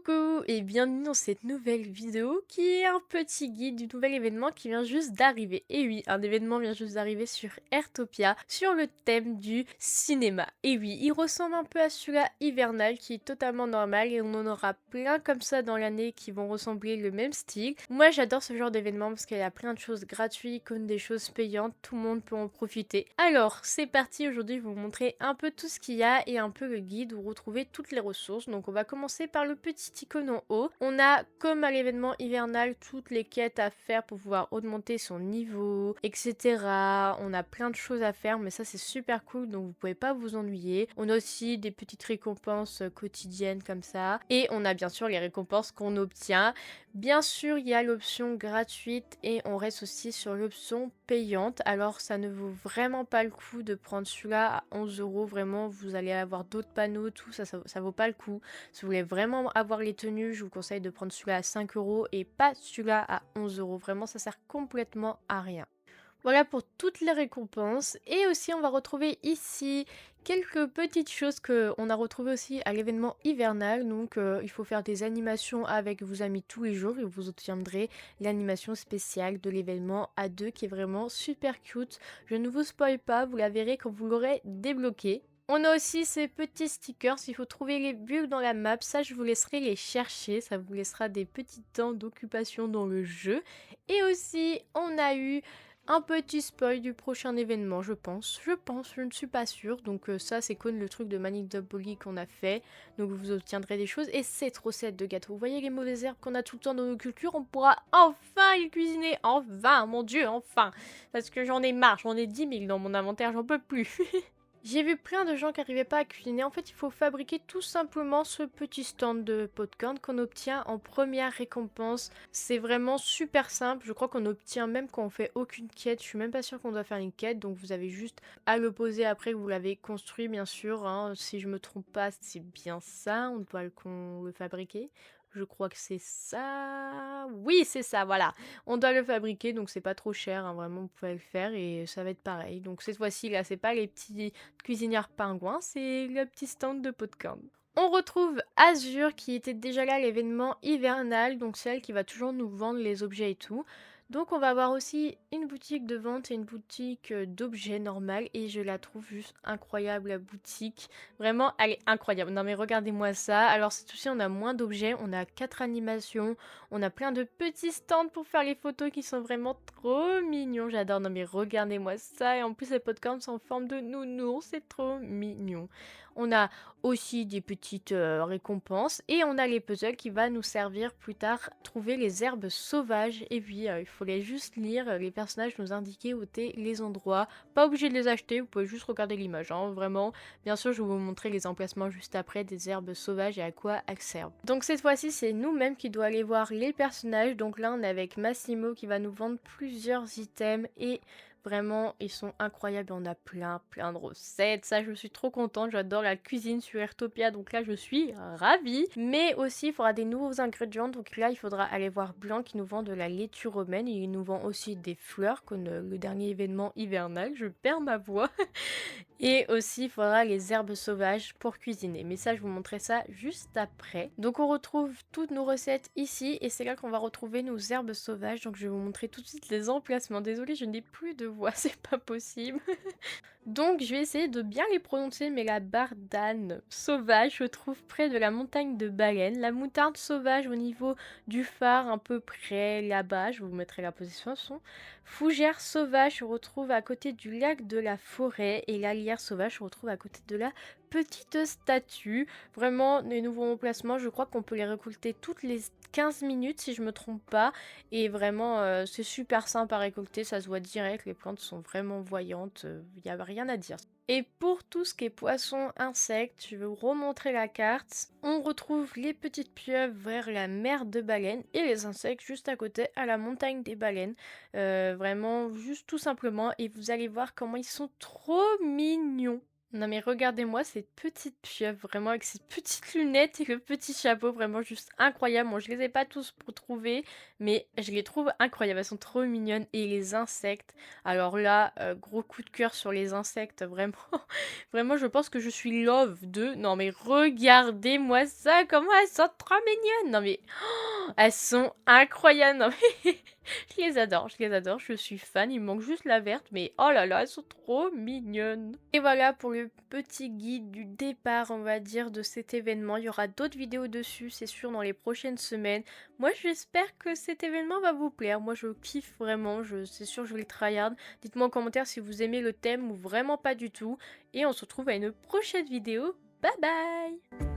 Coucou et bienvenue dans cette nouvelle vidéo qui est un petit guide du nouvel événement qui vient juste d'arriver. Et oui, un événement vient juste d'arriver sur Airtopia sur le thème du cinéma. Et oui, il ressemble un peu à celui-là hivernal qui est totalement normal et on en aura plein comme ça dans l'année qui vont ressembler le même style. Moi j'adore ce genre d'événement parce qu'il y a plein de choses gratuites comme des choses payantes, tout le monde peut en profiter. Alors c'est parti, aujourd'hui je vais vous montrer un peu tout ce qu'il y a et un peu le guide où retrouver toutes les ressources. Donc on va commencer par le petit icône en haut. On a, comme à l'événement hivernal, toutes les quêtes à faire pour pouvoir augmenter son niveau, etc. On a plein de choses à faire, mais ça c'est super cool, donc vous pouvez pas vous ennuyer. On a aussi des petites récompenses quotidiennes comme ça. Et on a bien sûr les récompenses qu'on obtient. Bien sûr, il y a l'option gratuite et on reste aussi sur l'option payante. Alors ça ne vaut vraiment pas le coup de prendre celui-là à 11 €. Vraiment, vous allez avoir d'autres panneaux, tout ça, ça vaut pas le coup. Si vous voulez vraiment avoir les tenues, je vous conseille de prendre celui-là à 5 € et pas celui-là à 11 €. Vraiment, ça sert complètement à rien. Voilà pour toutes les récompenses. Et aussi, on va retrouver ici quelques petites choses qu'on a retrouvées aussi à l'événement hivernal. Donc, il faut faire des animations avec vos amis tous les jours et vous obtiendrez l'animation spéciale de l'événement à deux qui est vraiment super cute. Je ne vous spoil pas, vous la verrez quand vous l'aurez débloqué. On a aussi ces petits stickers, il faut trouver les bulles dans la map, ça je vous laisserai les chercher, ça vous laissera des petits temps d'occupation dans le jeu. Et aussi, on a eu un petit spoil du prochain événement, je pense, je ne suis pas sûre. Donc ça c'est comme le truc de Manic Bully qu'on a fait, donc vous obtiendrez des choses. Et cette recette de gâteau, vous voyez les mauvaises herbes qu'on a tout le temps dans nos cultures, on pourra enfin les cuisiner, enfin, mon dieu, enfin. Parce que j'en ai marre, j'en ai 10 000 dans mon inventaire, j'en peux plus. J'ai vu plein de gens qui n'arrivaient pas à cuisiner. En fait, il faut fabriquer tout simplement ce petit stand de popcorn qu'on obtient en première récompense. C'est vraiment super simple. Je crois qu'on obtient même quand on fait aucune quête. Je suis même pas sûre qu'on doit faire une quête. Donc vous avez juste à le poser après que vous l'avez construit, bien sûr, hein. Si je me trompe pas, c'est bien ça. On doit le fabriquer. Je crois que c'est ça. Oui, c'est ça, voilà. On doit le fabriquer, donc c'est pas trop cher, hein, vraiment, vous pouvez le faire et ça va être pareil. Donc cette fois-ci, là, c'est pas les petits cuisinières pingouins, c'est le petit stand de popcorn. On retrouve Azure qui était déjà là à l'événement hivernal, donc c'est elle qui va toujours nous vendre les objets et tout. Donc on va avoir aussi une boutique de vente et une boutique d'objets normales et je la trouve juste incroyable la boutique. Vraiment, elle est incroyable. Non mais regardez-moi ça. Alors cette fois-ci on a moins d'objets, on a 4 animations, on a plein de petits stands pour faire les photos qui sont vraiment trop mignons. J'adore. Non mais regardez-moi ça et en plus les popcorns sont en forme de nounours, c'est trop mignon. On a aussi des petites récompenses et on a les puzzles qui va nous servir plus tard à trouver les herbes sauvages. Et puis il fallait juste lire les personnages nous indiquer où étaient les endroits. Pas obligé de les acheter, vous pouvez juste regarder l'image, hein, vraiment. Bien sûr, je vais vous montrer les emplacements juste après des herbes sauvages et à quoi elles servent. Donc cette fois-ci, c'est nous-mêmes qui doit aller voir les personnages. Donc là, on est avec Massimo qui va nous vendre plusieurs items et vraiment, ils sont incroyables. On a plein de recettes. Ça, je suis trop contente. J'adore la cuisine sur Airtopia. Donc là, je suis ravie. Mais aussi, il faudra des nouveaux ingrédients. Donc là, il faudra aller voir Blanc qui nous vend de la laitue romaine. Il nous vend aussi des fleurs, comme le dernier événement hivernal. Je perds ma voix. Et aussi, il faudra les herbes sauvages pour cuisiner. Mais ça, je vous montrerai ça juste après. Donc, on retrouve toutes nos recettes ici. Et c'est là qu'on va retrouver nos herbes sauvages. Donc, je vais vous montrer tout de suite les emplacements. Désolée, je n'ai plus de voix, c'est pas possible. Donc, je vais essayer de bien les prononcer. Mais la bardane sauvage se trouve près de la montagne de Baleine. La moutarde sauvage au niveau du phare, un peu près là-bas. Je vous mettrai la position. Fougère sauvage se retrouve à côté du lac de la forêt et la lierre sauvage se retrouve à côté de la petite statue. Vraiment, les nouveaux emplacements, je crois qu'on peut les récolter toutes les 15 minutes si je me trompe pas. Et vraiment, c'est super simple à récolter, ça se voit direct, les plantes sont vraiment voyantes, il n'y a rien à dire. Et pour tout ce qui est poissons, insectes, je vais vous remontrer la carte. On retrouve les petites pieuvres vers la mer de baleines et les insectes juste à côté à la montagne des baleines. Vraiment, juste tout simplement. Et vous allez voir comment ils sont trop mignons. Non mais regardez-moi cette petite pieuvre, vraiment avec ses petites lunettes et le petit chapeau, vraiment juste incroyable. Bon, je les ai pas tous pour trouver, mais je les trouve incroyables, elles sont trop mignonnes. Et les insectes, alors là, gros coup de cœur sur les insectes, vraiment. Vraiment, je pense que je suis love de... Non mais regardez-moi ça, comment elles sont trop mignonnes. Non mais elles sont incroyables. Non mais je les adore, je suis fan. Il me manque juste la verte, mais oh là là, elles sont trop mignonnes. Et voilà pour le petit guide du départ, on va dire, de cet événement. Il y aura d'autres vidéos dessus, c'est sûr, dans les prochaines semaines. Moi, j'espère que cet événement va vous plaire. Moi, je kiffe vraiment, c'est sûr, je vais le tryhard. Dites-moi en commentaire si vous aimez le thème ou vraiment pas du tout. Et on se retrouve à une prochaine vidéo. Bye bye!